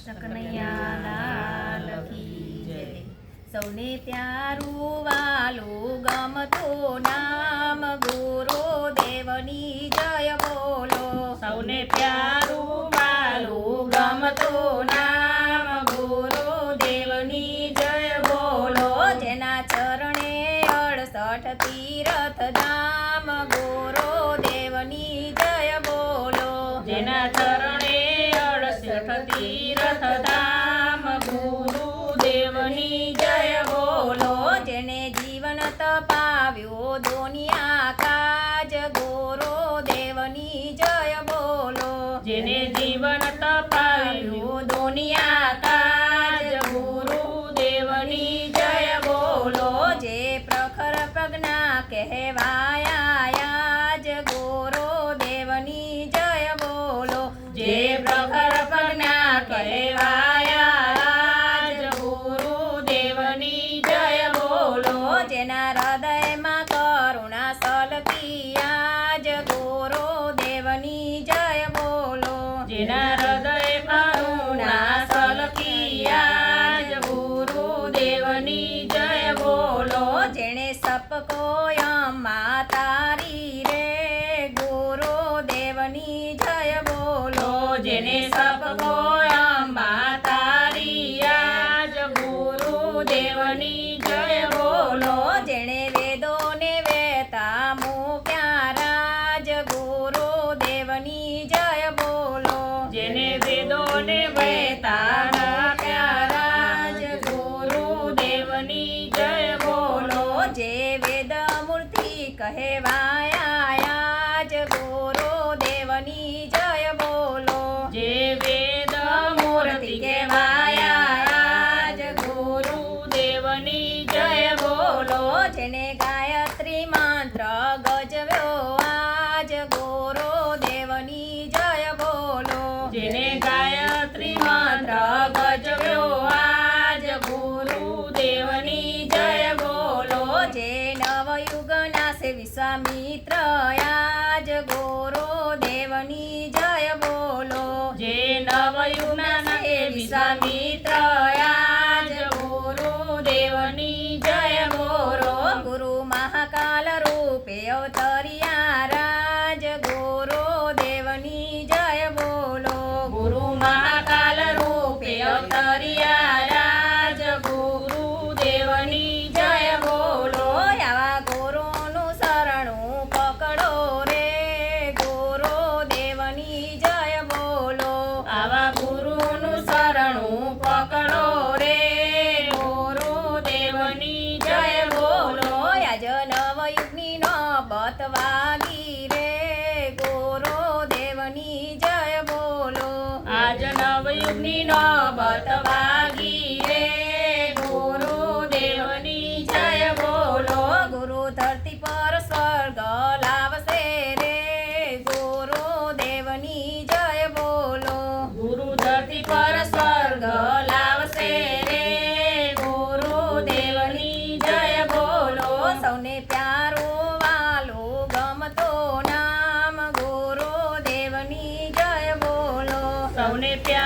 કૃષ્ણ કનૈયા લાલ કી જય. સૌને પ્યારું વાલું ગમતું નામ ગુરુદેવની જય બોલો. સૌને પ્યારું વાલું ગમતું નામ ગુરુદેવની જય બોલો. જેના ચરણે 68 તીરથ ધામ ગુરુદેવની જય બોલો. જેના ચરણે 68 તીરથ ધામ ગુરુદેવની જય બોલો. જેને જીવન તપાવ્યું દુનિયા કાજ ગુરુદેવની જય બોલો. જેને જીવન તપાવ્યું દુનિયા કાજ ગુરુદેવની જય બોલો. જે પ્રખર પ્રજ્ઞા કહેવાયા જ ગુરુદેવની જય બોલો. જે પ્રખર પ્રજ્ઞા કહેવાયા જ ગુરુદેવની જય બોલો. જેના હૃદયમાં કરુણા સલકિયા જ ગુરુદેવની જય બોલો. જેના હૃદય કરુણા સલકિયા જ ગુરુદેવની જય બોલો. જેણે સપકો અમ્મા તારી રે ગુરુદેવની જય બોલો. જેને સપકો અંબા તારી આજ ગુરુદેવની જય બોલો. જેણે વેદોને વેતા મૂક્યા રાજ ગુરુદેવની જય બોલો. જેને વેદોને વહેતા રાખ્યા રાજ ગુરુદેવની જય બોલો. જે વેદ મૂર્તિ કહેવાયા જ ગુરુદેવની જય બોલો. જે વેદ મૂર્તિ કહેવાયા જ ગુરુદેવની જય બોલો. જેને ગાયત્રી મંત્ર ગજવ્યો આજ ગુરુદેવની જય બોલો. જેને ગાયત્રી મંત્ર ગજવ્યો આજ ગુરુદેવની જય બોલો. જે નવયુગના છે વિશ્વામિત્ર આજ ગુરુદેવની જય બોલો. જે નવયુગના છે વિશ્વામિત્ર આજ ગુરુદેવની જય બોલો. ગુરુ મહાકાલ રૂપે અવતર્યા રાજ ગુરુદેવની જય બોલો. ગુરુ મહાકાલ રૂપે અવતર્યા રાજ ગુરુદેવની જય બોલો. આવા ગુરુનું શરણું પકડો રે ગુરુદેવની જય બોલો. આવા ગુરુનું શરણું પકડો રે ગુરુદેવની જય બોલો. આજ નવયુગની નોબત વાગી રે ગુરુદેવની જય બોલો. આજ નવયુગની નોબત વાગી રે ગુરુદેવની જય બોલો. ગુરુ ધરતી પર સ્વર્ગ લાવશે રે ગુરુદેવની જય બોલો. ગુરુ ધરતી પર સ્વર્ગ લાવશે રે ગુરુદેવની જય બોલો. સૌને પ્યારું વાલું ગમતો નામ ગુરુદેવની જય બોલો. સૌને પ્યાર